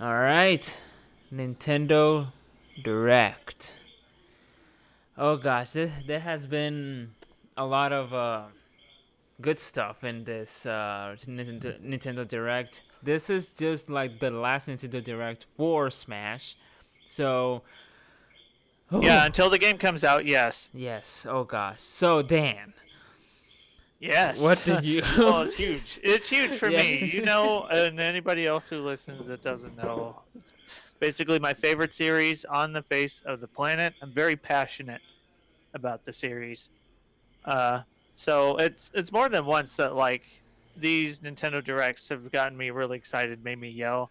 All right, Nintendo Direct. Oh gosh, there has been a lot of good stuff in this Nintendo Direct. This is just like the last Nintendo Direct for Smash. So, Yeah, oh until the game comes out, yes. yes, oh gosh. So Dan, Yes. what did you? Well, it's huge. It's huge for Yeah. me. And anybody else who listens that doesn't know, it's basically my favorite series on the face of the planet. I'm very passionate about the series. Uh, so it's more than once that like these Nintendo Directs have gotten me really excited, made me yell.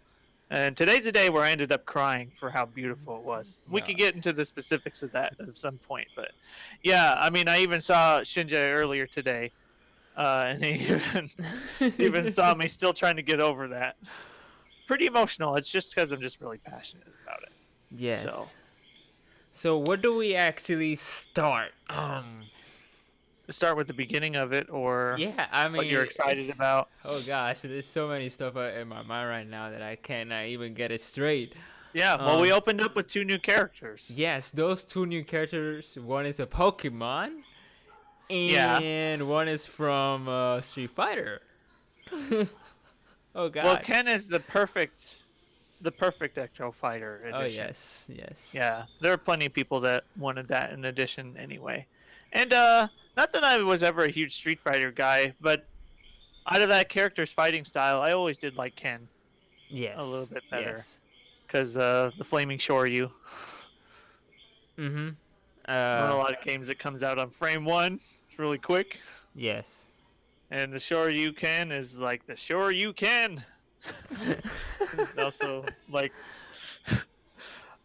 And today's the day where I ended up crying for how beautiful it was. We No. could get into the specifics of that at some point, but yeah, I mean, I even saw Shinja earlier today, and he even saw me still trying to get over that. Pretty emotional. It's just because I'm just really passionate about it. So Yes. So where do we actually start? start with the beginning of it, or Yeah, I what you're mean, excited about. oh gosh, there's so many stuff in my mind right now that I cannot even get it straight. Yeah, well, we Um, opened up with two new characters. yes, those two new characters. One is a Pokemon, Yeah. and one is from Street Fighter. Oh Well, god. Ken is the perfect Echo Fighter Oh edition. yes, yes. Yeah, there are plenty of people that wanted that in addition anyway. And not that I was ever a huge Street Fighter guy, but out of that character's fighting style, I always did like Ken a little Yes, bit better yes. because the Flaming Shoryu. Mm-hmm. On a Uh, lot of games, it comes out on frame one. It's really quick, yes. and the Shoryu Ken is like the Shoryu Ken. It's also like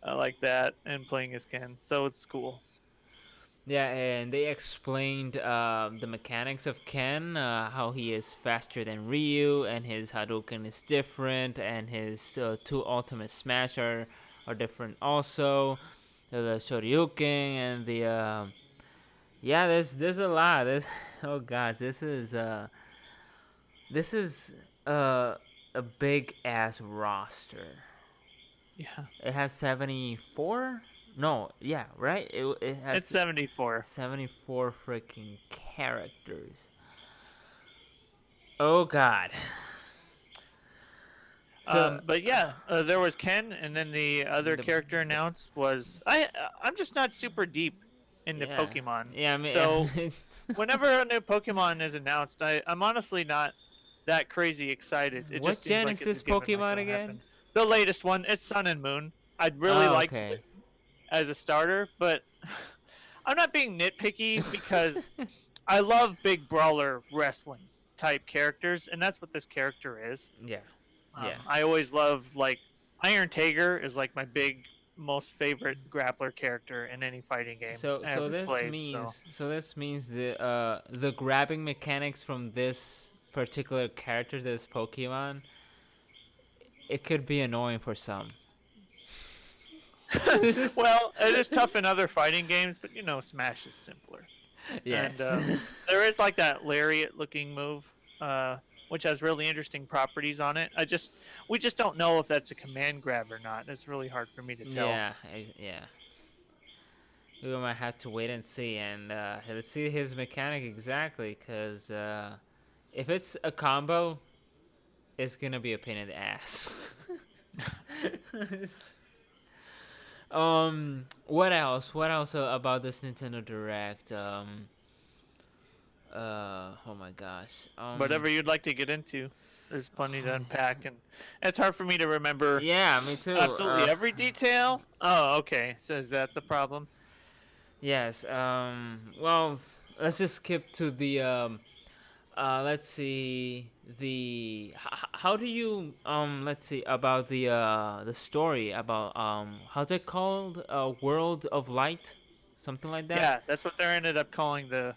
I like that and playing as Ken, so it's cool. Yeah, and they explained the mechanics of Ken, how he is faster than Ryu, and his Hadouken is different, and his two ultimate smash are different also. The Shoryuken and the yeah, there's a lot. There's oh gosh, this is uh, a big ass roster. Yeah, It has 74. No, yeah, right. It it's has 74. 74 freaking characters. Oh god. So But yeah, there was Ken, and then the other the character announced was I. I'm just not super deep into yeah. Pokemon, Yeah, I so mean whenever a new Pokemon is announced, I'm honestly not that crazy excited. It what just seems gen like is it's a this given, like Pokemon it'll again? happen. The latest one, it's Sun and Moon. I'd really Oh, liked it okay. as a starter, but I'm not being nitpicky because I love big brawler wrestling type characters, and that's what this character is. Yeah. Yeah. I always love like Iron Tiger is like my big most favorite grappler character in any fighting game So I so ever this played. So means so this means the grabbing mechanics from this particular character, this Pokemon, it could be annoying for some. well, it is tough in other fighting games, but you know Smash is simpler. And Yes. there is like that lariat looking move, which has really interesting properties on it. We just don't know if that's a command grab or not. It's really hard for me to tell. Yeah. We might have to wait and see, and let's see his mechanic exactly. Cause if it's a combo, it's gonna be a pain in the ass. What else? What else about this Nintendo Direct? Oh my gosh. Whatever you'd like to get into, there's plenty to unpack, and it's hard for me to remember Yeah, me too. absolutely every detail. Oh, okay. So is that the problem? Yes. Well, let's just skip to the let's see how do you let's see about the story about how's it called, World of Light, something like that. Yeah, that's what they ended up calling the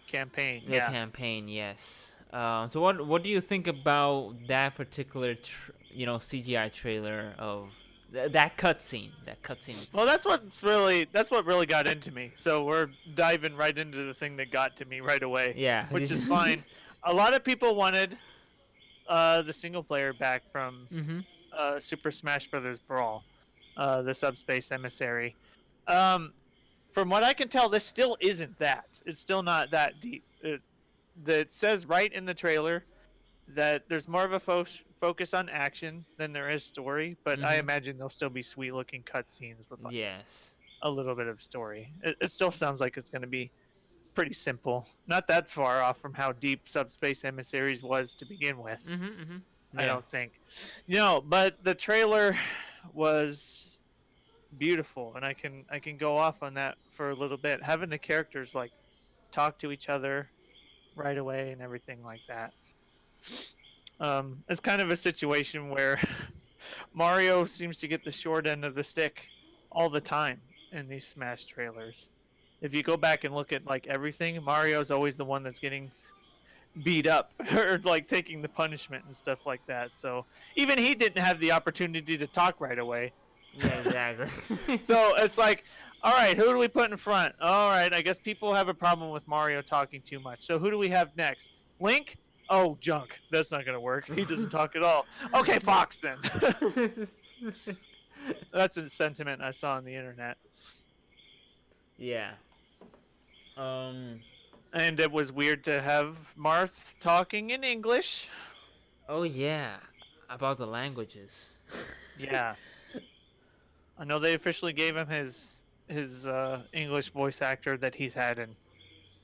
campaign. The Yeah. campaign, yes. So what do you think about that particular CGI trailer of that cutscene? That cutscene. Well, that's what really got into me. So we're diving right into the thing that got to me right away, Yeah. which is fine. A lot of people wanted the single player back from Mhm. Super Smash Brothers Brawl, the Subspace Emissary. Um, from what I can tell, this still isn't that. It's still not that deep. It says right in the trailer that there's more of a focus on action than there is story, but I Mm-hmm. imagine there'll still be sweet looking cutscenes with like Yes. a little bit of story. It still sounds like it's going to be pretty simple, not that far off from how deep Subspace Emissaries was to begin with. Mm-hmm. Mm-hmm. I Yeah. don't think, but the trailer was beautiful, and I can go off on that for a little bit. Having the characters like talk to each other right away and everything like that. It's kind of a situation where Mario seems to get the short end of the stick all the time in these Smash trailers. If you go back and look at like everything, Mario's always the one that's getting beat up or like taking the punishment and stuff like that. So even he didn't have the opportunity to talk right away. Yeah. Exactly. So it's like, all right, who do we put in front? All right, I guess people have a problem with Mario talking too much. So who do we have next? Link? Oh, junk. That's not gonna work. He doesn't talk at all. Okay, Fox then. That's a sentiment I saw on the internet. Yeah. Um. And it was weird to have Marth talking in English. Oh yeah. About the languages. Yeah. I know they officially gave him his English voice actor that he's had in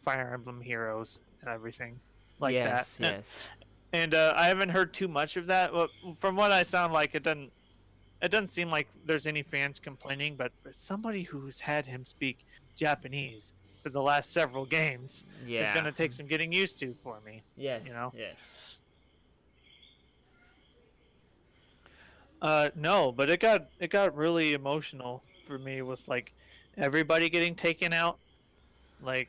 Fire Emblem Heroes and everything like Yes. that. Yes. And I haven't heard too much of that. But from what I sound like, it doesn't seem like there's any fans complaining. But for somebody who's had him speak Japanese for the last several games, Yeah. it's gonna take some getting used to for me. Yes. You know? Yes. No, but it got really emotional for me with like everybody getting taken out. Like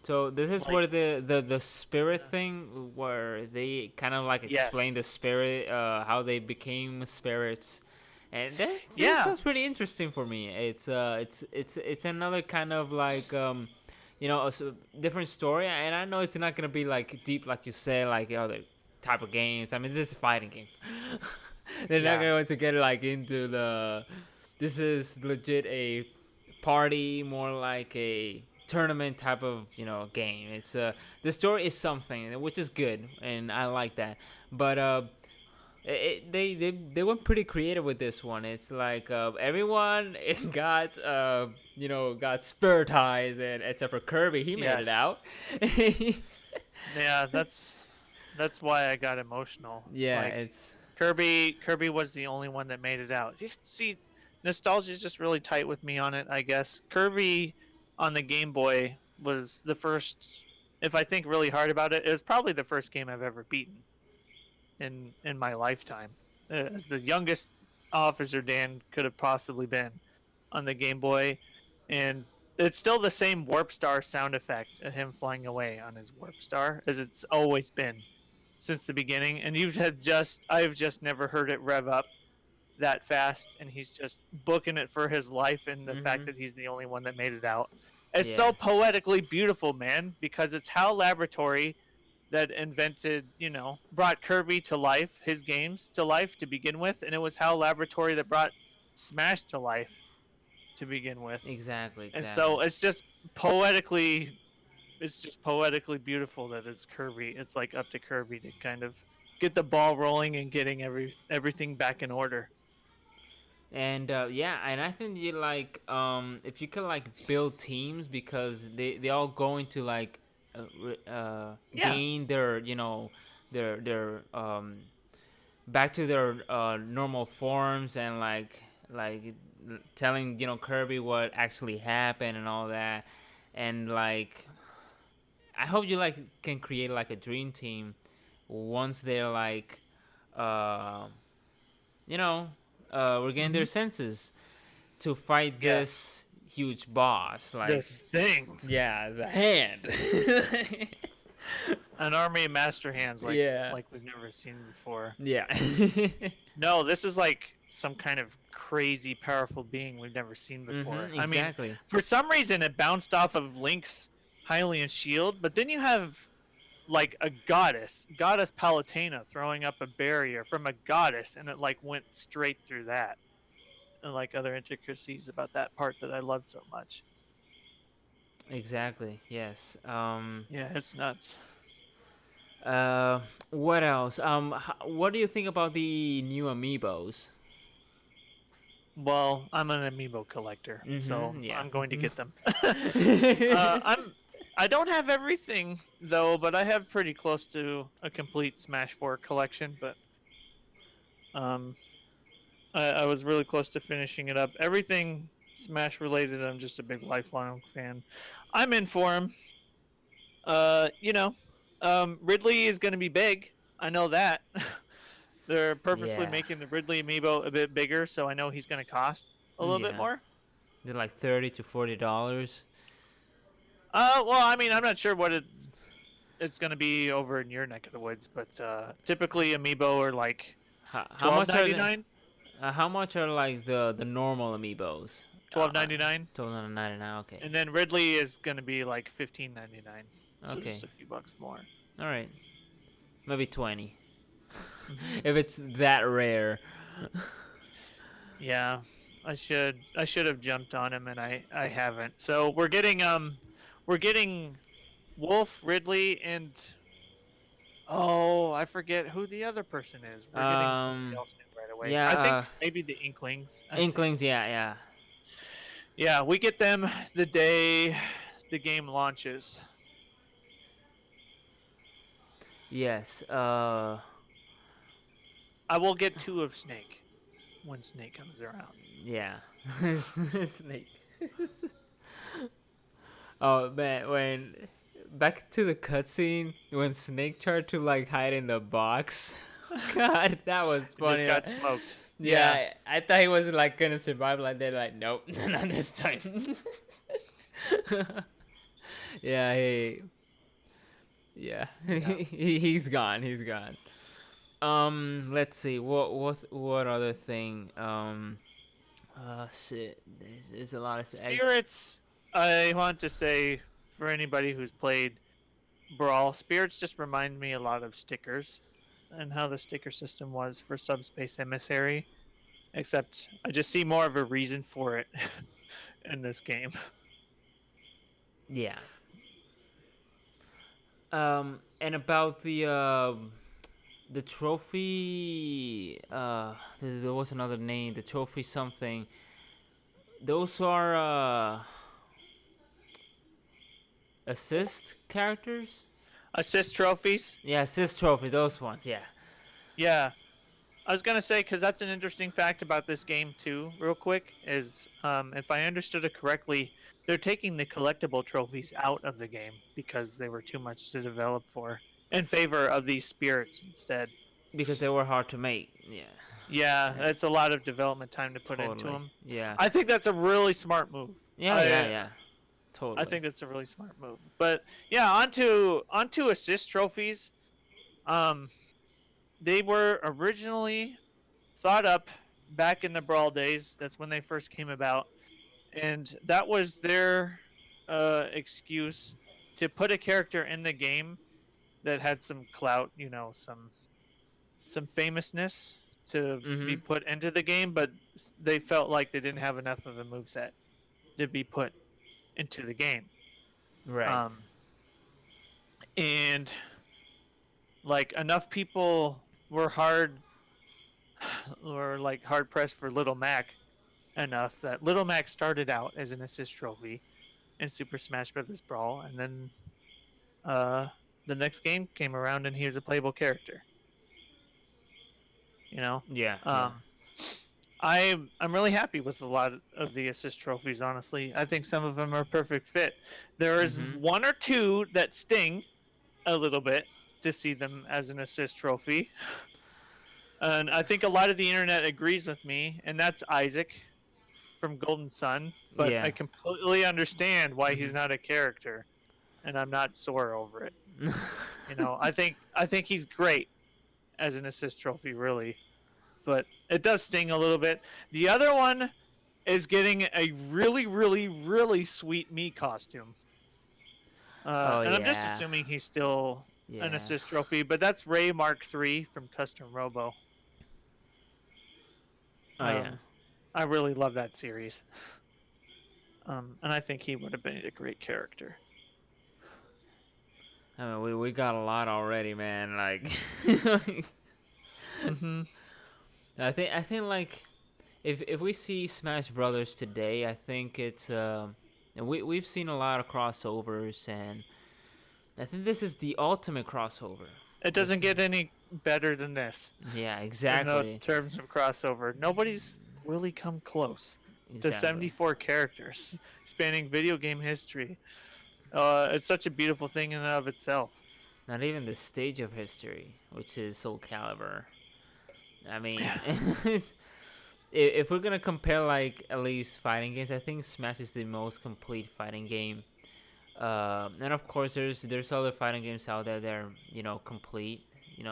So this is like where the spirit thing, where they kind of like explain yes, the spirit, how they became spirits, and that yeah, sounds pretty interesting for me. It's another kind of like different story, and I know it's not gonna be like deep like you say, like other type of games. I mean, this is a fighting game. They're not yeah, going to get like into the. This is legit a party, more like a tournament type of game. It's the story is something which is good, and I like that. But they went pretty creative with this one. It's like everyone got got spiritized, and except for Kirby, he made it yes, out. yeah. That's why I got emotional. Yeah, Like it's Kirby was the only one that made it out. You can see, nostalgia is just really tight with me on it. I guess Kirby on the Game Boy was the first. If I think really hard about it, it was probably the first game I've ever beaten in my lifetime. As the youngest Officer Dan could have possibly been on the Game Boy, and it's still the same Warp Star sound effect of him flying away on his Warp Star as it's always been since the beginning. And I've just never heard it rev up that fast, and he's just booking it for his life, and the fact mm-hmm. that he's the only one that made it out. It's so Yes. poetically beautiful, man, because it's HAL Laboratory that invented, brought Kirby to life, his games to life to begin with, and it was HAL Laboratory that brought Smash to life to begin with. Exactly. And Exactly. so it's just poetically beautiful that it's Kirby. It's like up to Kirby to kind of get the ball rolling and getting everything back in order. And yeah, and I think you like if you could like build teams, because they all going to like Yeah. gain their their back to their normal forms, and like telling Kirby what actually happened and all that. And like I hope you like can create like a dream team once they're like uh regain Hmm. their senses to fight Yes. this huge boss. Like, This thing. yeah, the hand. An army of master hands Yeah. like we've never seen before. Yeah. No, this is like some kind of crazy powerful being we've never seen before. I mean, Exactly. for some reason it bounced off of Link's Hylian shield, but then you have like a goddess Palutena throwing up a barrier from a goddess, and it like went straight through that, and like other intricacies about that part that I love so much. Exactly. Yes. Yeah, it's nuts. Uh, what else? What do you think about the new amiibos? Well, I'm an amiibo collector, so Mm-hmm. Yeah. I'm going to get them. I don't have everything though, but I have pretty close to a complete Smash 4 collection. But um, I was really close to finishing it up. Everything Smash related, I'm just a big lifelong fan. I'm in for him. You know, Ridley is going to be big. I know that. They're purposely Yeah. making the Ridley amiibo a bit bigger, so I know he's going to cost a little bit Yeah. more. They're like $30 to $40. Well, I mean, I'm not sure what it's going to be over in your neck of the woods, but typically amiibo are like How twelve much are ninety the nine, how much are like the normal amiibos? twelve ninety nine, $12.99. Okay. and then Ridley is going to be like 15.99, so Okay. just a few bucks more. All right. Maybe 20. Mm-hmm. If it's that rare. Yeah, I should have jumped on him, and I haven't. So we're getting Wolf, Ridley, and oh, I forget who the other person is. We're getting somebody else new right away. Yeah. I think maybe the Inklings. Inklings. Yeah. Yeah. Yeah, we get them the day the game launches. Yes. I will get 2 of Snake when Snake comes around. Yeah. Snake. Oh man, when back to the cutscene when Snake tried to like hide in the box. God, that was It just funny. got smoked. Yeah, I thought he was like gonna survive like that. Like, nope, not this time. Yeah, yeah, he's gone. He's gone. Let's see. What other thing? Shit. There's a lot of Spirits. I want to say for anybody who's played Brawl, Spirits just remind me a lot of stickers and how the sticker system was for Subspace Emissary. Except I just see more of a reason for it in this game. Yeah. And about the trophy. There was another name. The trophy something. Those are assist characters. Assist trophies. Yeah, assist trophy. Those ones. Yeah. Yeah, I was gonna say because that's an interesting fact about this game too. Real quick, is if I understood it correctly, they're taking the collectible trophies out of the game because they were too much to develop for, in favor of these spirits instead. Because they were hard to make. Yeah. Yeah, that's a lot of development time to put into Totally. them. Yeah. I think that's a really smart move. Yeah. Yeah. Totally. I think that's a really smart move. But yeah, onto assist trophies. They were originally thought up back in the Brawl days. That's when they first came about, and that was their excuse to put a character in the game that had some clout, some famousness to be put into the game, but they felt like they didn't have enough of a moveset to be put into the game. Right. And like enough people were hard pressed for Little Mac enough that Little Mac started out as an assist trophy in Super Smash Bros. Brawl, and then the next game came around and he was a playable character. Yeah. I'm really happy with a lot of the assist trophies. Honestly, I think some of them are a perfect fit. There is one or two that sting a little bit to see them as an assist trophy, and I think a lot of the internet agrees with me, and that's Isaac from Golden Sun. But Yeah. I completely understand why he's not a character, and I'm not sore over it. I think he's great as an assist trophy, really, but it does sting a little bit. The other one is getting a really, really, really sweet Mii costume, and I'm just assuming he's still an Yeah. assist trophy, but that's Ray Mark III from Custom Robo. Oh yeah. Um, I really love that series. And I think he would have been a great character. I mean, we got a lot already, man. Like, Hmm. I think like if we see Smash Brothers today, I think it's we've seen a lot of crossovers, and I think this is the ultimate crossover. It doesn't This, get any better than this yeah, in no exactly, terms of crossover. Nobody's really come close to exactly. 74 characters spanning video game history. It's such a beautiful thing in and of itself. Not even the stage of history, which is Soul Calibur. I mean, Yeah. if we're gonna compare like at least fighting games, I think Smash is the most complete fighting game. And of course, there's other fighting games out there that are complete,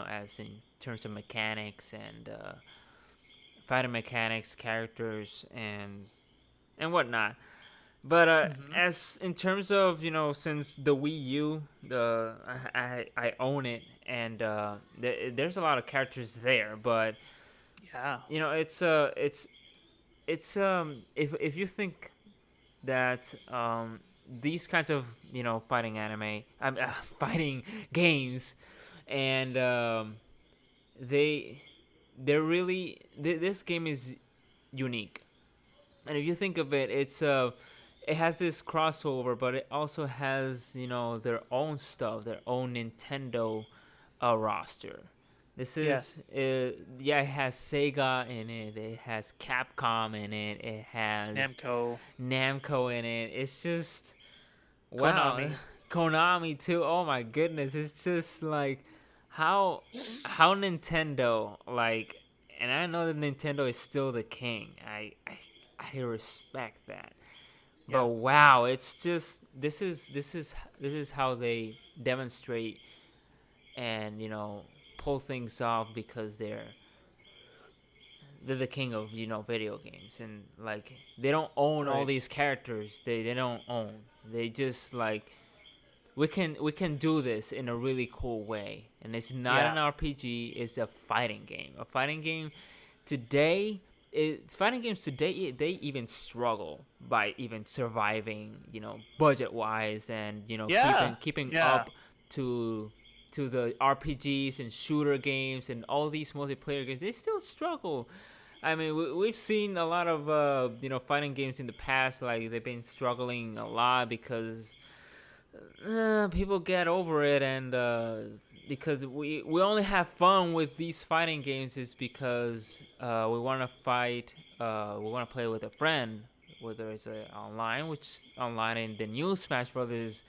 as in terms of mechanics and fighting mechanics, characters, and whatnot. But Hmm. as in terms of since the Wii U, I own it, and there's a lot of characters there, but Yeah. it's if you think that these kinds of fighting anime, fighting games, and they they're really this game is unique, and if you think of it, it has this crossover, but it also has their own stuff, their own Nintendo roster. This Yes. is yeah, it has Sega in it, it has Capcom in it, it has Namco, Namco in it. It's just wow. Konami. Konami too. Oh my goodness. It's just like how Nintendo, like, and I know that Nintendo is still the king. I respect that. But Yeah. wow, it's just this is how they demonstrate and pull things off because they're the king of video games, and like they don't own all Right. these characters. They don't own. They just like we can do this in a really cool way, and it's not Yeah. an RPG. It's a fighting game. A fighting game today. Fighting games today, they even struggle by even surviving, budget wise, and Yeah. keeping Yeah. up to the RPGs and shooter games and all these multiplayer games. They still struggle. I mean, we've seen a lot of fighting games in the past. Like they've been struggling a lot because people get over it, and because we only have fun with these fighting games is because we want to fight. We want to play with a friend, whether it's online, which online in the new Smash Brothers.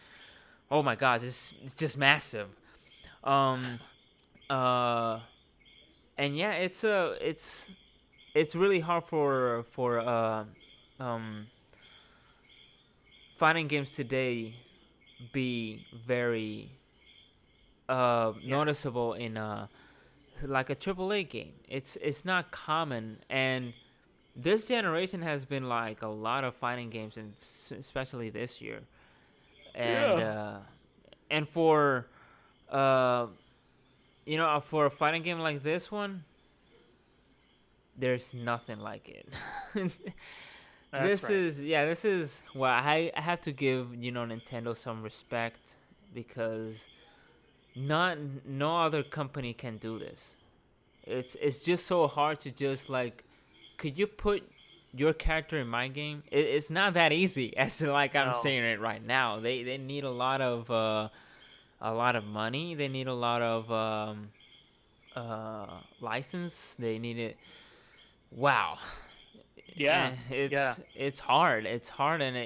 Oh my gosh, it's just massive. Um, uh, and yeah, it's really hard for um fighting games today be very Yeah. noticeable in like a AAA game. It's not common, and this generation has been like a lot of fighting games, and especially this year, and Yeah. uh, and for uh, for a fighting game like this one, there's nothing like it. That's This right. is yeah, this is well, I have to give Nintendo some respect because not no other company can do this. It's just so hard to just like, could you put your character in my game? It's not that easy as like I'm No. saying it right now. They need a lot of money. They need a lot of license. They need it. Wow. Yeah. Yeah. It's hard. It's hard, and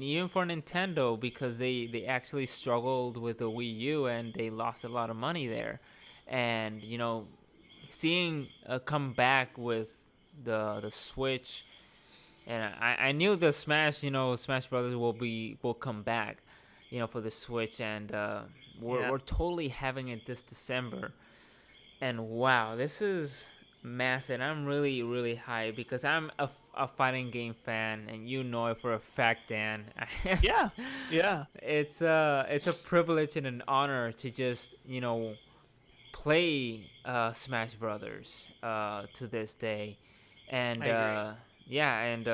even for Nintendo, because they actually struggled with the Wii U and they lost a lot of money there, and seeing come back with the Switch, and I knew the Smash Smash Brothers will come back, for the Switch, and we're Yeah. we're totally having it this December, and wow, this is massive. I'm really, really hyped because I'm a fighting game fan, and you know it for a fact, Dan. Yeah, yeah, It's a privilege and an honor to just play Smash Brothers to this day, and I agree. yeah, and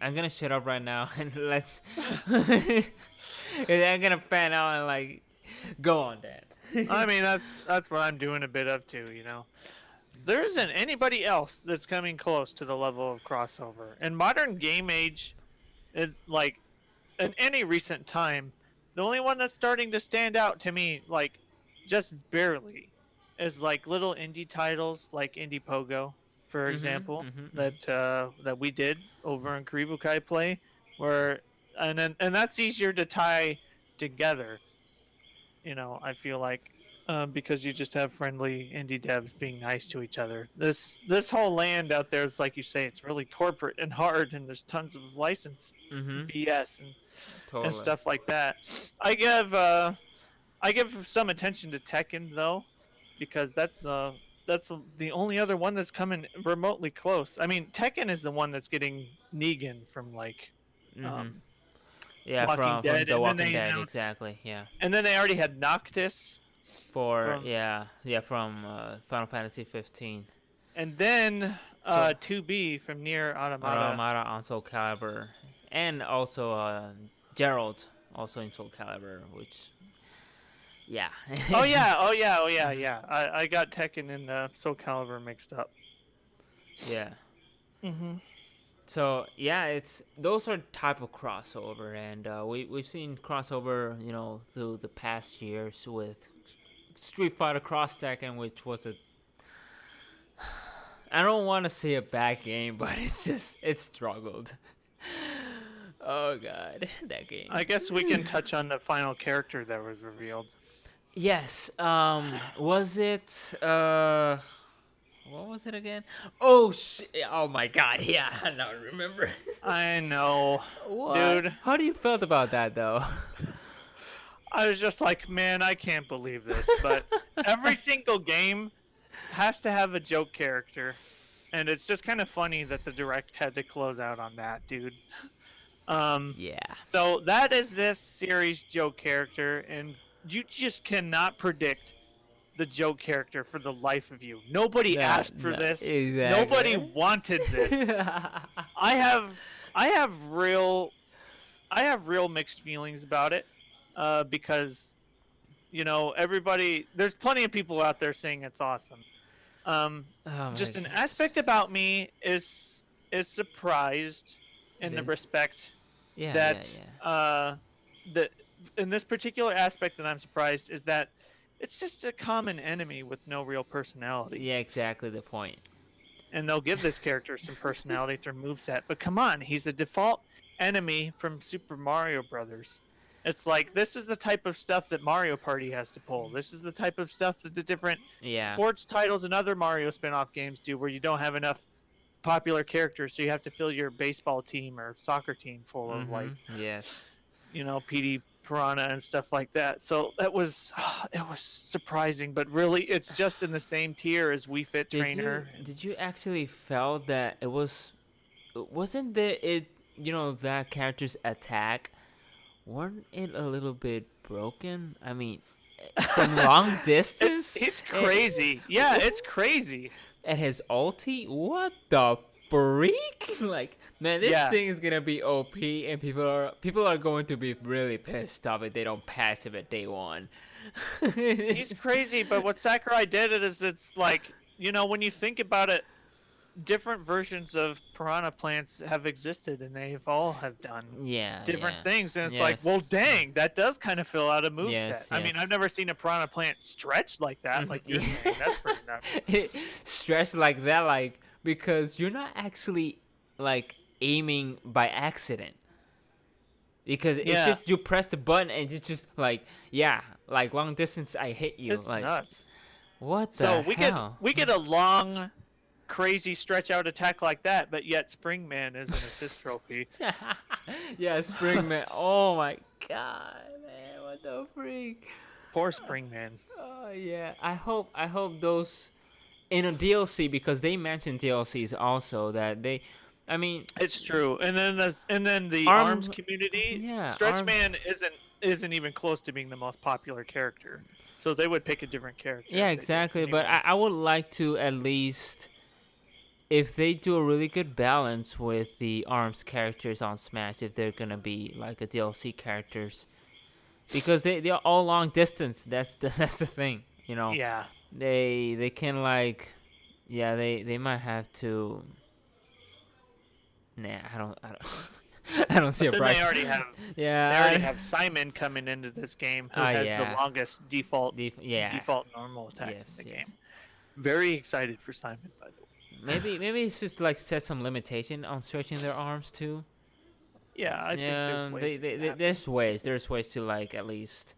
I'm gonna shut up right now and let's. I'm gonna fan out and like go on, I Dan. mean, that's what I'm doing a bit of too. There isn't anybody else that's coming close to the level of crossover in modern game age. Like in any recent time, the only one that's starting to stand out to me, like just barely, is like little indie titles like Indie Pogo, for Mhm, example, mhm, mhm. that we did over in Karibukai Play, where and that's easier to tie together. I feel like because you just have friendly indie devs being nice to each other. This whole land out there is like you say, it's really corporate and hard, and there's tons of license Mhm. BS and Totally. stuff like that. I give I give some attention to Tekken though, because that's the only other one that's coming remotely close. I mean, Tekken is the one that's getting Negan from like Mhm. um, Yeah, Walking from Dead, The Walking Dead, exactly. Yeah. and then they already had Noctis For from, yeah from Final Fantasy 15. and then So 2B from Near Automata. Automata on Soul Calibur, and also Gerald also in Soul Calibur, which yeah. Oh yeah, oh yeah, oh yeah, Mhm. yeah. I got Tekken and Soul Calibur mixed up. Yeah. Hmm. So yeah, it's those are type of crossover, and we've seen crossover, through the past years with Street Fighter Cross Tekken, which was a I don't want to say a bad game, but it struggled. Oh god, that game. I guess we can touch on the final character that was revealed. Yes. Was it what was it again? Oh shit! Oh my god! Yeah, I now remember. I know, What? dude. How do you felt about that though? I was just like, man, I can't believe this. But every single game has to have a joke character, and it's just kind of funny that the direct had to close out on that, dude. Um, Yeah. so that is this series joke character, and you just cannot predict the joke character for the life of you. Nobody No, asked for no, this. Nobody exactly. wanted this. I have I have real I have real mixed feelings about it, because everybody. There's plenty of people out there saying it's awesome. Um, Oh my just an gosh. aspect about me is surprised in the This. respect Yeah, yeah, that yeah. the in this particular aspect that I'm surprised is that it's just a common enemy with no real personality. Yeah, exactly the point. And they'll give this character some personality through moveset. But come on, he's the default enemy from Super Mario Brothers. It's like this is the type of stuff that Mario Party has to pull. This is the type of stuff that the different Yeah. sports titles and other Mario spin-off games do, where you don't have enough popular characters, so you have to fill your baseball team or soccer team full of like, Mhm. Yes. PD Piranha and stuff like that. So that was it was surprising, but really it's just in the same tier as Wii Fit Trainer. Did you actually felt that it wasn't the it that character's attack, weren't it a little bit broken? I mean, from long distance, It's and, crazy. Yeah, it's crazy. and his ulti, what the freak? Like, man, this Yeah, thing is gonna be OP, and people are going to be really pissed off if they don't patch him at day one. he's crazy. But what Sakurai did is it's like, when you think about it, different versions of piranha plants have existed, and they've all have done Yeah, different yeah. things. And it's like, Yes. well, dang, that does kind of fill out a move set. Yes, I mean, I've yes. never seen a piranha plant stretch like that, like you're saying. That's pretty nuts. Stretch like that, like because you're not actually like aiming by accident. Because it's Yeah, just you press the button and it's just like yeah, like long distance I hit you. it's Like nuts. what So the we get hell? we get a long, crazy stretch out attack like that, but yet Springman is an assist trophy. Yeah, Springman. Oh my god, man, what the freak? Poor Springman. Oh yeah. I hope those in a DLC, because they mentioned DLCs also, that they, I mean, It's true. And then the Arms Arm, community, yeah, Stretch Arm, Man isn't even close to being the most popular character. So they would pick a different character yeah, if they did exactly. But anyway. I would like to at least, if they do a really good balance with the Arms characters on Smash, if they're gonna be like a DLC characters, because they're all long distance. That's the that's the thing. Yeah. They can like, yeah, they might have to. Nah, I don't. I don't see But a then bright. they already Yeah. have Simon coming into this game who has the Yeah. longest Yeah. default normal attacks in Yes. the game. Yes. Very excited for Simon, by the way. Maybe it's just like set some limitation on stretching their arms too. Yeah, I think there's Yeah, ways it can happen. there's ways to like at least,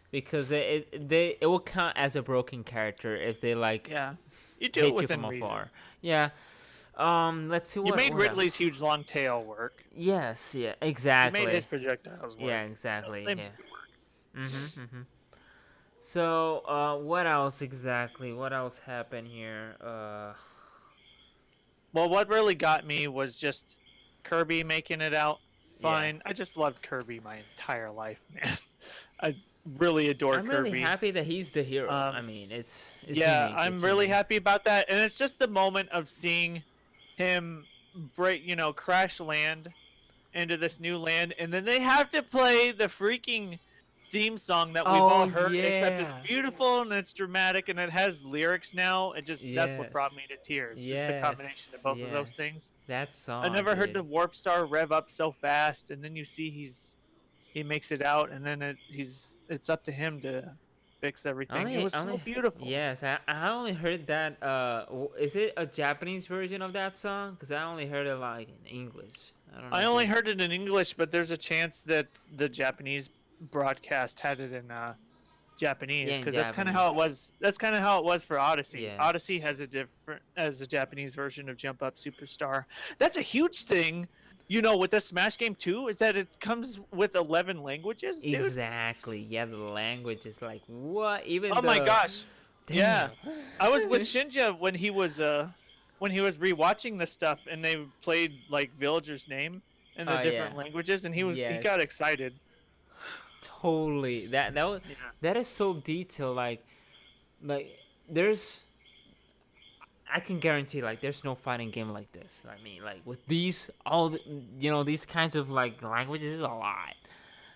because it will count as a broken character if they like Yeah. You do it hit you within from reason. afar. Yeah. Let's see You made what else. Ridley's huge long tail work. Yes. Yeah. You made his Exactly. projectiles work. Yeah. Exactly. They Yeah. make it work. So, what else exactly? What else happened here? Well, what really got me was just Kirby making it out Yeah. fine. I just loved Kirby my entire life, man. I really adore I'm Kirby. really happy that he's the hero. Um, I mean, it's yeah, unique. I'm It's really unique. happy about that, and it's just the moment of seeing him crash land into this new land, and then they have to play the freaking theme song that we've all Oh heard, except it's yeah. beautiful and it's dramatic and it has lyrics now. It just that's what brought Yes. me to tears. Is the combination of Yes. both of those Yes. things. That I song, never heard dude. the Warp Star rev up so fast, and then you see he makes it out, and then it's up to him to fix everything. It was I so only, beautiful. yes, I only heard that. Is it a Japanese version of that song? Cause I only heard it like in English. I don't know I if only there's. heard it in English, but there's a chance that the Japanese broadcast had it in Yeah, Japanese, in because that's kind of how it Japanese. was. That's kind of how it was for Odyssey. Yeah. Odyssey has a Japanese version of Jump Up Superstar. That's a huge thing, with the Smash game too, is that it comes with 11 languages, dude. Exactly. Yeah, the language is like what? Even Oh my the gosh. Yeah, damn. I was with Shinja when he was rewatching this stuff, and they played like Villager's name in the Oh yeah. different languages, and he got Yes. excited. Totally. Yeah. That is so detailed. Like there's, I can guarantee like there's no fighting game like this. I mean, like with these kinds of like languages is a lot.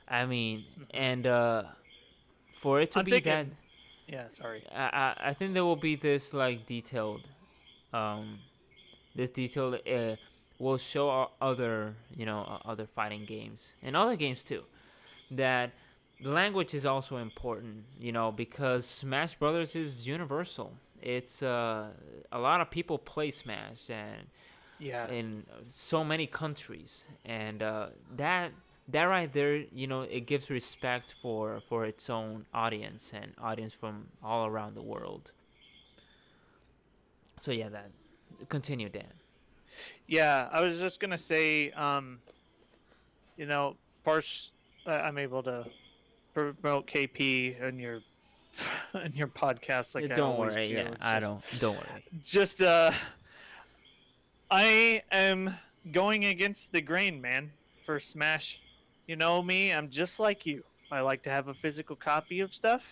I mean, and for it to I'm be that, thinking. Yeah, sorry. I think there will be this like detailed, um, this detailed will show other other fighting games and other games too, that the language is also important, because Smash Brothers is universal. It's a lot of people play Smash and Yeah. in so many countries, and that right there, it gives respect for its own audience and audience from all around the world. So yeah, that continue, Dan. Yeah, I was just gonna say, you know, Parsh, I'm able to promote KP in your in your podcast like I Don't always worry, do. yeah, It's I don't worry. just I am going against the grain, man, for Smash. You know me, I'm just like you. I like to have a physical copy of stuff,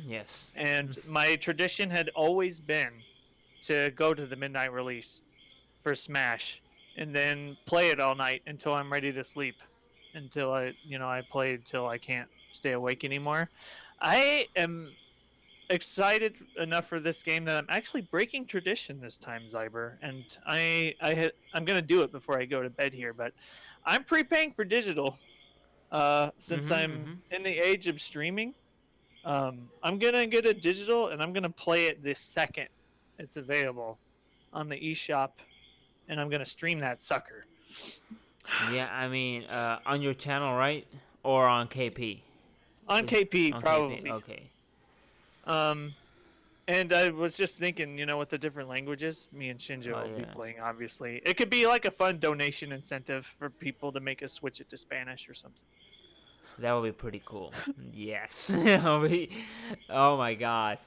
Yes. and my tradition had always been to go to the midnight release for Smash and then play it all night until I'm ready to sleep. Until I play till I can't stay awake anymore. I am excited enough for this game that I'm actually breaking tradition this time, Zyber, and I'm gonna do it before I go to bed here. But I'm prepaying for digital, since I'm in the age of streaming. I'm gonna get a digital, and I'm gonna play it the second it's available on the eShop, and I'm gonna stream that sucker. Yeah, I mean, on your channel, right? Or on KP? On KP, On KP. probably. Okay. Um, and I was just thinking, with the different languages, me and Shinjo Oh will be yeah. playing, obviously. It could be like a fun donation incentive for people to make us switch it to Spanish or something. That would be pretty cool. Yes. Oh my gosh.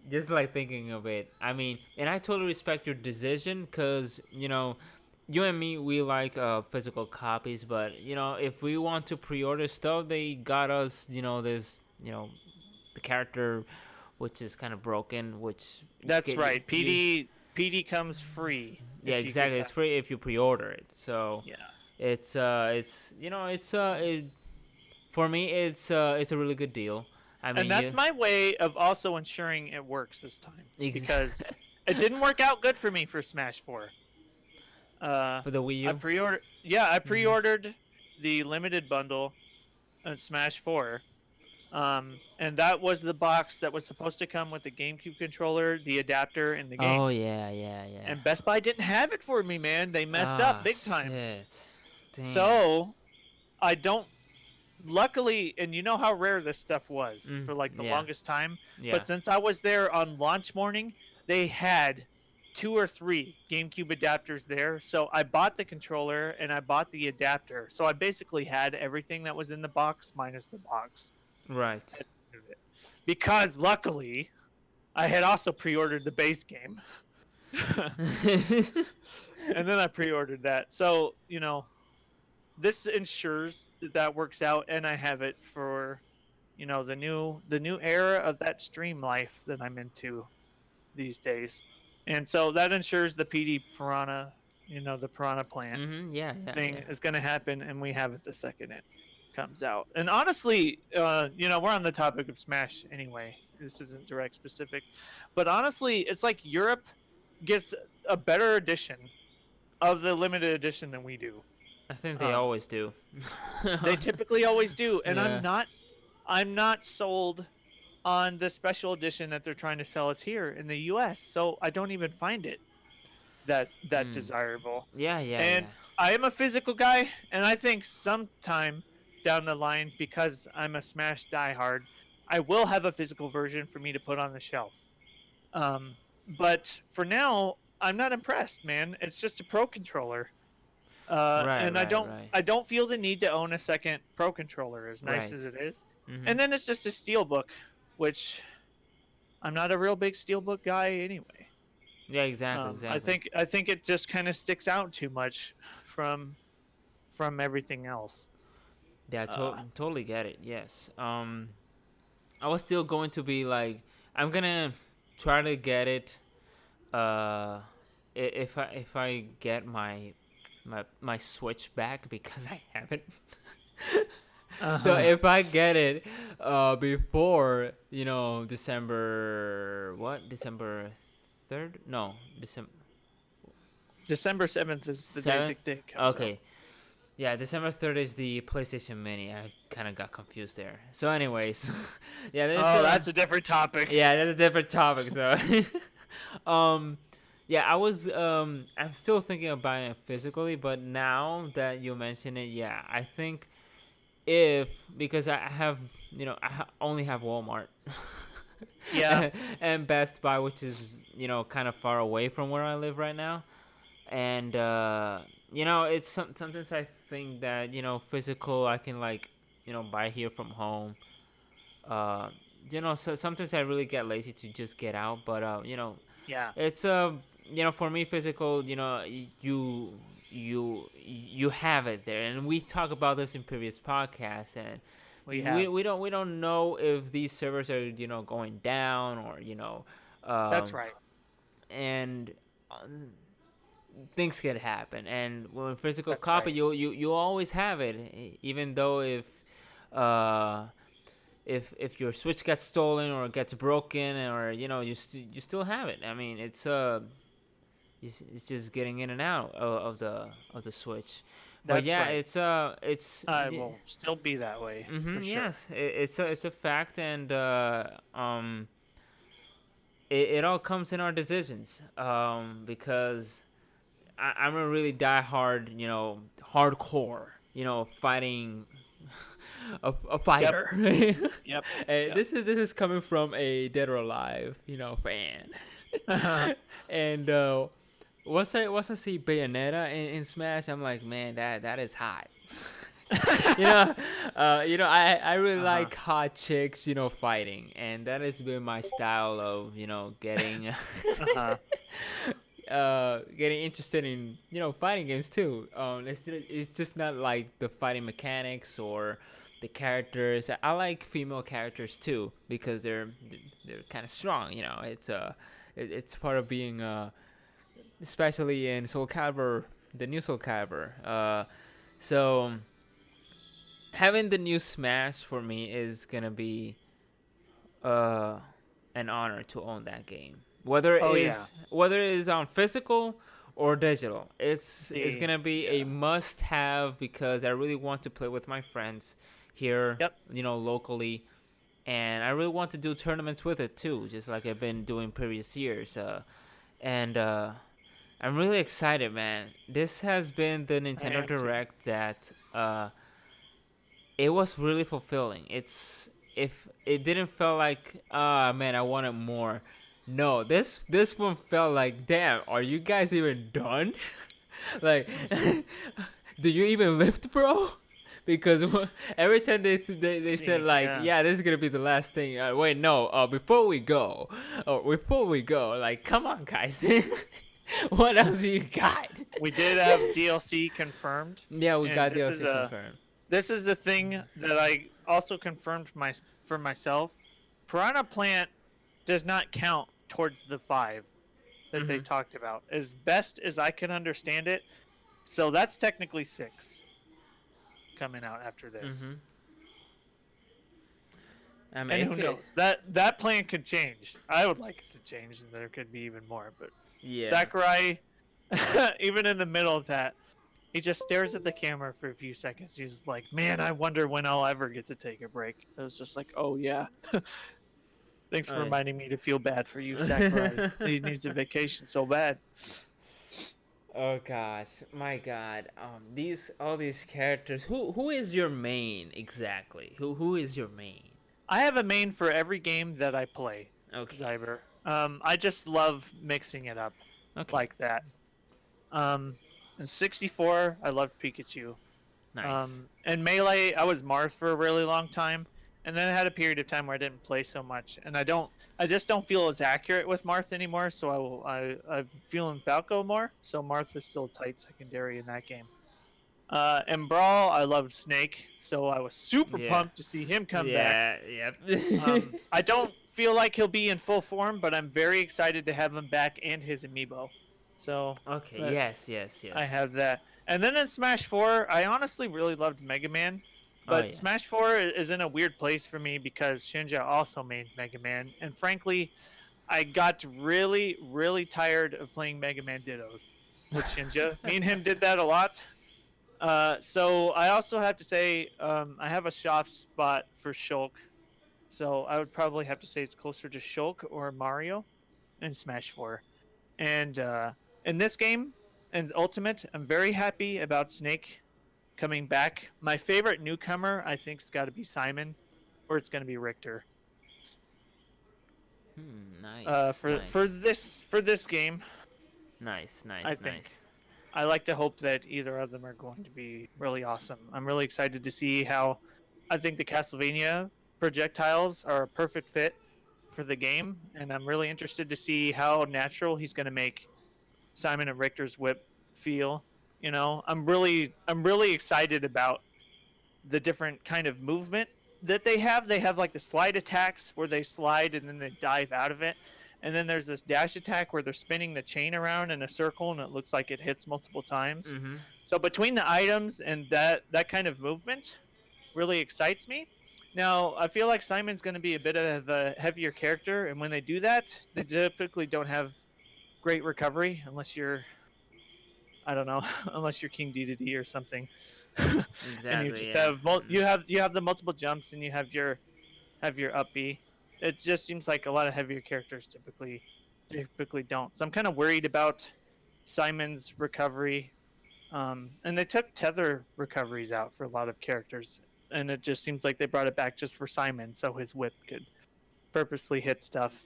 just like thinking of it. I mean, and I totally respect your decision because you and me, we like physical copies, but if we want to pre-order stuff, they got us this the character which is kind of broken, which That's get right. you PD comes free yeah, if you get exactly. It's that. free if you pre-order it. So Yeah. for me it's a really good deal. I And mean, that's my way of also ensuring it works this time because exactly. it didn't work out good for me for Smash 4. Uh, For the Wii I U. pre-ordered. Yeah, I Hmm. pre-ordered the limited bundle of Smash 4. And that was the box that was supposed to come with the GameCube controller, the adapter, and the game. Oh yeah, yeah, yeah. And Best Buy didn't have it for me, man. They messed up Ah, big time. shit. Damn. So I don't. Luckily, and you know how rare this stuff was for like the Yeah, longest time. yeah. But since I was there on launch morning, they had 2 or 3 GameCube adapters there. So I bought the controller and I bought the adapter. So I basically had everything that was in the box minus the box. Right. Because luckily, I had also pre-ordered the base game. And then I pre-ordered that. So, this ensures that that works out and I have it for, the new era of that stream life that I'm into these days. And so that ensures the PD Piranha, the Piranha Plant Yeah, yeah, thing yeah. is going to happen, and we have it the second it comes out. And honestly, we're on the topic of Smash anyway. This isn't direct specific, but honestly, it's like Europe gets a better edition of the limited edition than we do. I think they Um, always do. they typically always do, and Yeah. I'm not sold on the special edition that they're trying to sell us here in the U.S. So I don't even find it that Mm. desirable. Yeah, yeah, And yeah. I am a physical guy, and I think sometime down the line, because I'm a Smash diehard, I will have a physical version for me to put on the shelf. Um, but for now, I'm not impressed, man. It's just a Pro controller, Right, and I right, don't right, I don't feel the need to own a second Pro controller, as nice as right. it is. Mhm. And then it's just a Steelbook, which I'm not a real big Steelbook guy anyway. Yeah, exactly, I exactly. think I think it just kind of sticks out too much from everything else. Yeah, Uh, totally get it. Yes. I was still going to be like, I'm gonna try to get it. If I get my Switch back because I haven't. So uh-huh. if I get it, before December 3rd? No, December December 7th is the day 7th. it comes out. Okay. Yeah, December 3rd is the PlayStation Mini. I kind of got confused there. So, anyways, yeah, Oh, that's a different topic. yeah, that's a different topic. So, um, yeah, I'm still thinking of buying it physically, but now that you mention it, yeah, I think if because I have, only have Walmart, Yeah, and Best Buy, which is kind of far away from where I live right now, and it's sometimes I think that physical I can like buy here from home. uh so sometimes I really get lazy to just get out, but yeah, it's for me physical, you have it there, and we talk about this in previous podcasts, and we we, have. we don't know if these servers are going down or That's um right. and things could happen, and when physical That's copy right. you always have it, even though uh if your Switch gets stolen or gets broken, or you still have it. I mean, it's just getting in and out of the Switch. But That's yeah, right. it's I will still be that way for sure. yes, it's a fact, and it all comes in our decisions, because I'm a really diehard, hardcore, fighting a Yep. fighter. Yep. And Yep. this is coming from a Dead or Alive, fan. And once I see Bayonetta in Smash, I'm like, man, that is hot. I really Uh-huh. like hot chicks, fighting, and that has been my style of, getting Uh-huh. getting interested in fighting games too. It's just not like the fighting mechanics or the characters. I like female characters too because they're kind of strong. It's part of being especially in Soul Calibur, the new Soul Calibur. So having the new Smash for me is gonna be uh an honor to own that game. Oh yeah. Whether it is on physical or digital, it's See. gonna be a Yeah. must have because I really want to play with my friends here, Yep. locally, and I really want to do tournaments with it too, just like I've been doing previous years. And I'm really excited, man. This has been the I Nintendo am too. Direct that it was really fulfilling. If it didn't feel like man, I wanted more. No, this one felt like, damn, are you guys even done? Like, do you even lift, bro? Because every time they said See. like, Yeah. yeah, this is gonna be the last thing. Wait, no. Before we go, like, come on, guys. What else you got? We did have DLC confirmed, Yeah, we and got DLC confirmed. this is the thing that I also confirmed for myself. Piranha Plant does not count towards the 5 that they Mhm. talked about. As best as I can understand it, so that's technically 6 coming out after this. Mhm. I mean, And it who could. knows? That plan could change. I would like it to change, and there could be even more. But Yeah. Sakurai, even in the middle of that, he just stares at the camera for a few seconds. He's like, "Man, I wonder when I'll ever get to take a break." It was just like, "Oh yeah, thanks for I. reminding me to feel bad for you, Sakurai. He needs a vacation so bad." Oh gosh, my God. These all these characters. Who is your main exactly? Who is your main? I have a main for every game that I play, Okay. Zyber. I just love mixing it up Okay. like that. In 64, I loved Pikachu. Nice. And Melee, I was Marth for a really long time, and then I had a period of time where I didn't play so much, and I just don't feel as accurate with Marth anymore. So I'm feeling Falco more. So Marth is still a tight secondary in that game. And Brawl, I loved Snake, so I was super Yeah. pumped to see him come back. Yeah. Yep. I don't feel like he'll be in full form, but I'm very excited to have him back and his amiibo. So Okay. that Yes. Yes. I Yes. have that. And then in Smash 4, I honestly really loved Mega Man. Oh But yeah. Smash 4 is in a weird place for me because Shinja also made Mega Man. And frankly, I got really, really tired of playing Mega Man Dittos with Shinja. Me and him did that a lot. So I also have to say I have a soft spot for Shulk. So I would probably have to say it's closer to Shulk or Mario in Smash 4. And in this game, in Ultimate, I'm very happy about Snake coming back. My favorite newcomer, I think, has got to be Simon, or it's going to be Richter. Nice. Nice. For this game, Nice. I Nice. think Nice. I like to hope that either of them are going to be really awesome. I'm really excited to see how. I think the Castlevania projectiles are a perfect fit for the game, and I'm really interested to see how natural he's going to make Simon and Richter's whip feel. I'm really excited about the different kind of movement that they have. They have like the slide attacks where they slide and then they dive out of it. And then there's this dash attack where they're spinning the chain around in a circle and it looks like it hits multiple times. Mhm. So between the items and that kind of movement really excites me. Now, I feel like Simon's going to be a bit of a heavier character, and when they do that, they typically don't have great recovery unless you're I don't know, unless you're King DDD or something, and you Exactly. just Yeah. have you have the multiple jumps and you have your up B. It just seems like a lot of heavier characters typically don't. So I'm kind of worried about Simon's recovery. And they took tether recoveries out for a lot of characters, and it just seems like they brought it back just for Simon, so his whip could purposely hit stuff.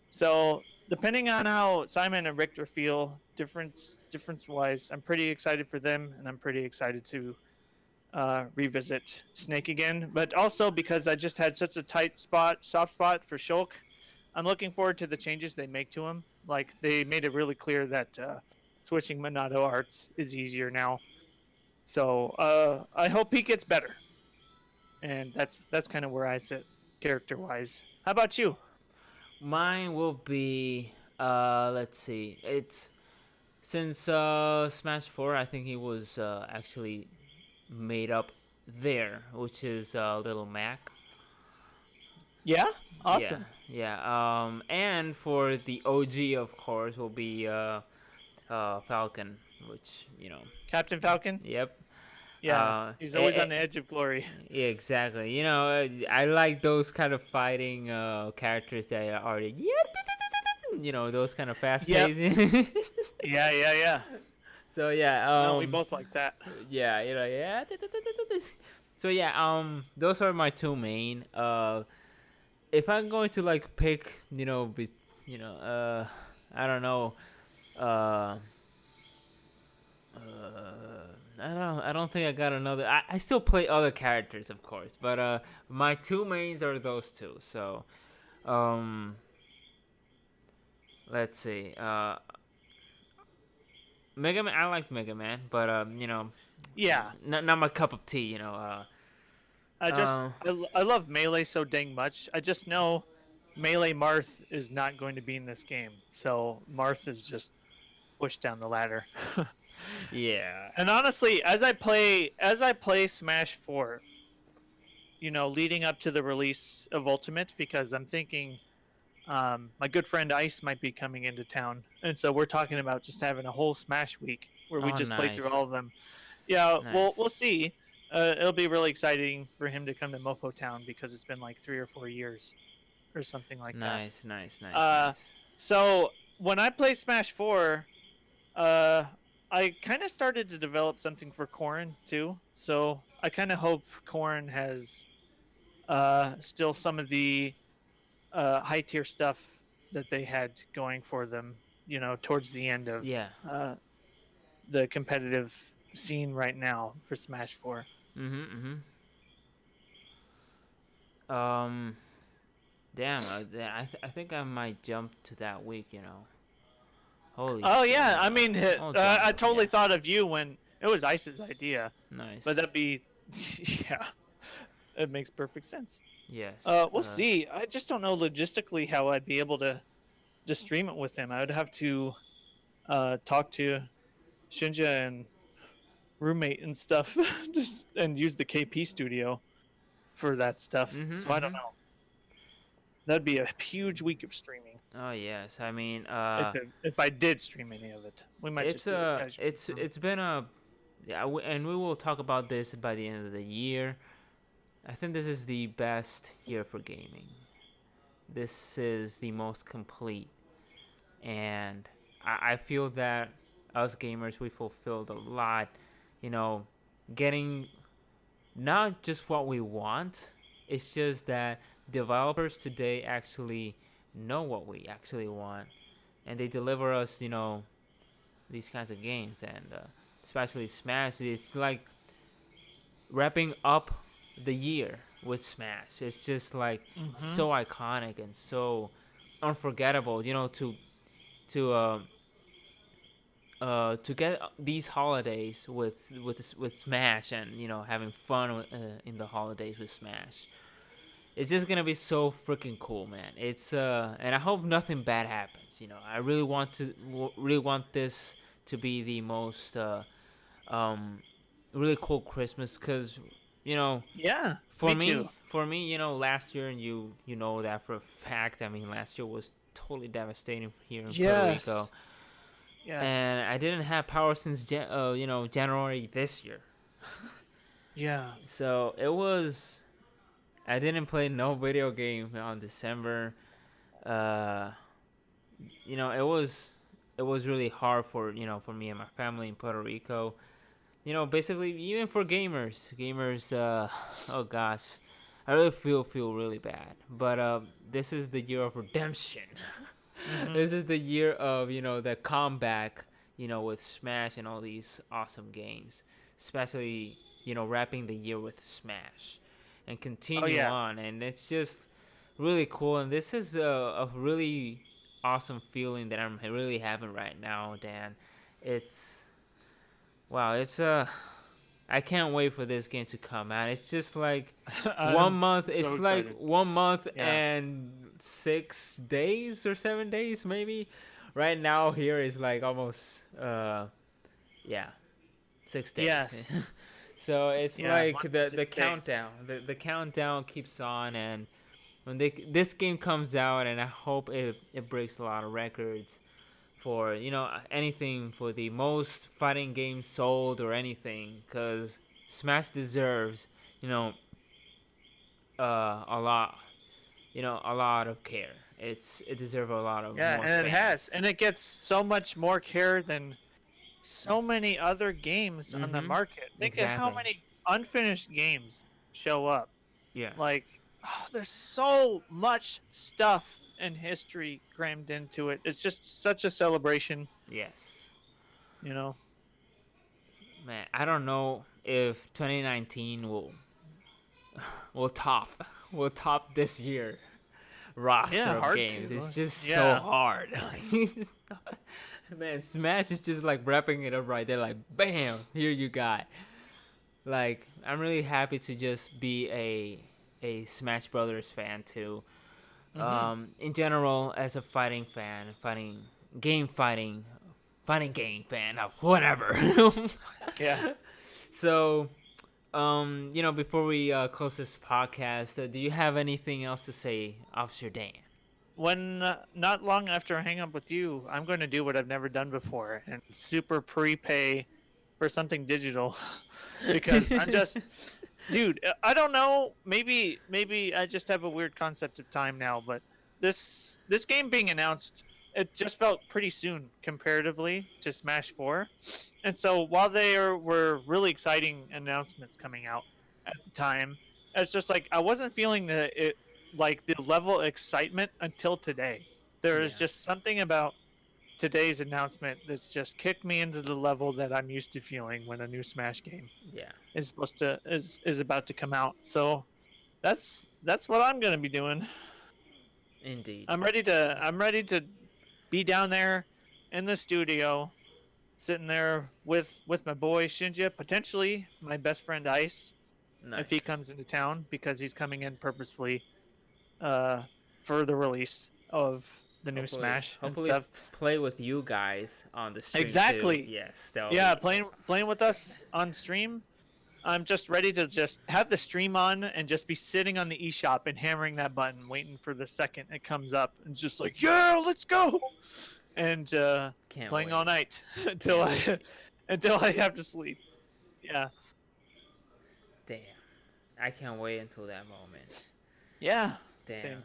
So depending on how Simon and Richter feel, difference wise, I'm pretty excited for them, and I'm pretty excited to revisit Snake again, but also because I just had such a soft spot for Shulk. I'm looking forward to the changes they make to him. Like they made it really clear that switching Monado arts is easier now. So I hope he gets better, and that's kind of where I sit character wise. How about you? Mine will be let's see. It's since Smash 4, I think he was actually made up there, which is Little Mac. Yeah, Yeah, awesome. yeah. And for the OG, of course, will be Falcon, which Captain Falcon. yep. Yeah, he's always on the edge of glory. Yeah, exactly. I like those kind of fighting characters that are already those kind of fast Yep. paced. Yeah. So yeah, No, we both like that. yeah, yeah. So yeah, those are my two main. If I'm going to like pick, I don't know, uh, I don't think I got another. I still play other characters, of course, but my two mains are those two. So, um, let's see. Mega Man. I like Mega Man, but Yeah, not my cup of tea. Uh, I love Melee so dang much. I just know Melee Marth is not going to be in this game, so Marth is just pushed down the ladder. yeah. And honestly, as I play Smash 4, leading up to the release of Ultimate, because I'm thinking my good friend Ice might be coming into town, and so we're talking about just having a whole Smash week where we Oh, just play through nice, all of them. Yeah, nice, we'll see. It'll be really exciting for him to come to Mofo Town because it's been like 3 or 4 years or something like that. nice, nice, nice, Uh, nice. so when I play Smash 4, uh, I kind of started to develop something for Corrin too. So I kind of hope Corrin has still some of the high tier stuff that they had going for them, towards the end of Yeah. uh, the competitive scene right now for Smash 4. Mhm. Mhm. Damn. I think I might jump to that week. Holy Oh shit. yeah, I Yeah. mean, I'll jump. I totally Yeah. thought of you when it was Ice's idea, but Nice. that'd be, yeah, it makes perfect sense. Yes. We'll see. I just don't know logistically how I'd be able to just stream it with him. I would have to talk to Shinja and roommate and stuff, just and use the KP studio for that stuff. Mhm. So I don't Mhm. know. That'd be a huge week of streaming Oh yes. I mean, if I did stream any of it. We might just do it casually. it's been a yeah, and we will talk about this by the end of the year. I think this is the best year for gaming. This is the most complete, and I feel that us gamers we fulfilled a lot. You know, getting not just what we want. It's just that developers today actually know what we actually want, and they deliver us, these kinds of games, and especially Smash. It's like wrapping up the year with Smash. It's just like Hmm. so iconic and so unforgettable. To to get these holidays with Smash, and having fun in the holidays with Smash. It's just gonna be so freaking cool, man. It's and I hope nothing bad happens. I really want this to be the most um really cool Christmas, because you know Yeah, for me too. me, last year, and you know that for a fact. I mean, last year was totally devastating here in Puerto Rico, Yes. Yes. and I didn't have power since January this year. Yeah. So it was. I didn't play no video game on December. Uh, it was really hard for me and my family in Puerto Rico. Basically even for gamers. Oh gosh, I really feel really bad. But this is the year of redemption. Hmm. This is the year of the comeback. with Smash and all these awesome games, especially wrapping the year with Smash, and Oh continue yeah. on, and it's just really cool. And this is a really awesome feeling that I'm really having right now, Dan. It's wow. I can't wait for this game to come out. It's just like one I'm month. so It's like excited. 1 month Yeah. and 6 days or 7 days, maybe. Right now, here is like almost, yeah, 6 days. Yes. So it's Yeah. like Month, the 6 days. countdown. The countdown keeps on, and when this game comes out, and I hope it breaks a lot of records for anything for the most fighting games sold or anything, because Smash deserves you know a lot a lot of care. It deserves a lot of Yeah, more and it fans. has, and it gets so much more care than so many other games on the Mm-hmm. market. Think of how Exactly. many unfinished games show up. Yeah. Like, there's so much stuff and history crammed into it. It's just such a celebration, Yes. you know. Man, I don't know if 2019 will top will top this year roster Yeah, of hard games. to. It's just so Yeah, hard. Man, Smash is just like wrapping it up right there, like bam, here you got. Like, I'm really happy to just be a Smash Brothers fan too. hmm In general, as a fighting fan, fighting game fan, whatever. yeah. So, before we close this podcast, do you have anything else to say, Officer Dan? When not long after I hang up with you, I'm going to do what I've never done before and super prepay for something digital because I'm just, dude. I don't know. Maybe I just have a weird concept of time now, but this game being announced, it just felt pretty soon comparatively to Smash 4, and so while were really exciting announcements coming out at the time, it's just like I wasn't feeling the level of excitement until today. There is Yeah, just something about today's announcement that's just kicked me into the level that I'm used to feeling when a new Smash game yeah, is about to come out. So that's what I'm gonna be doing. indeed. I'm ready to be down there in the studio, sitting there with my boy Shinja, potentially my best friend Ice, if he Nice. comes into town because he's coming in purposefully uh, for the release of the new Hopefully, Smash and hopefully, stuff. play with you guys on the stream too. Exactly. Yes, that would Yeah, be. playing with us on stream. I'm just ready to just have the stream on and just be sitting on the eShop and hammering that button, waiting for the second it comes up, and just like, yeah, let's go, and Can't playing all wait. night until Can't I wait. until I have to sleep. Yeah, Damn, I can't wait until that moment. yeah, Damn. same.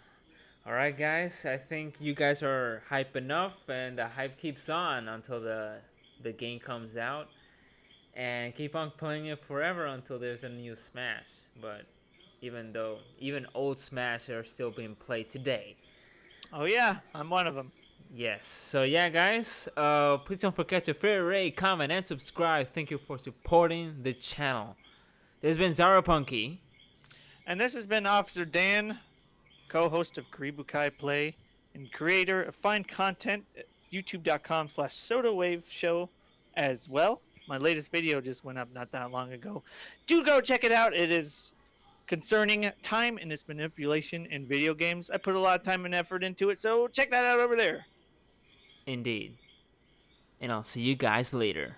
All right, guys. I think you guys are hype enough, and the hype keeps on until the game comes out, and keep on playing it forever until there's a new Smash. But even old Smash are still being played today. Oh yeah, I'm one of them. Yes. So yeah, guys. Please don't forget to favorite, rate, comment, and subscribe. Thank you for supporting the channel. This has been Zyberpunky. And this has been Officer Dan, co-host of Karibukai Play and creator of fine content at youtube.com/sodawave show as well. My latest video just went up not that long ago. Do go check it out. It is concerning time and its manipulation in video games. I put a lot of time and effort into it, so check that out over there. Indeed. And I'll see you guys later.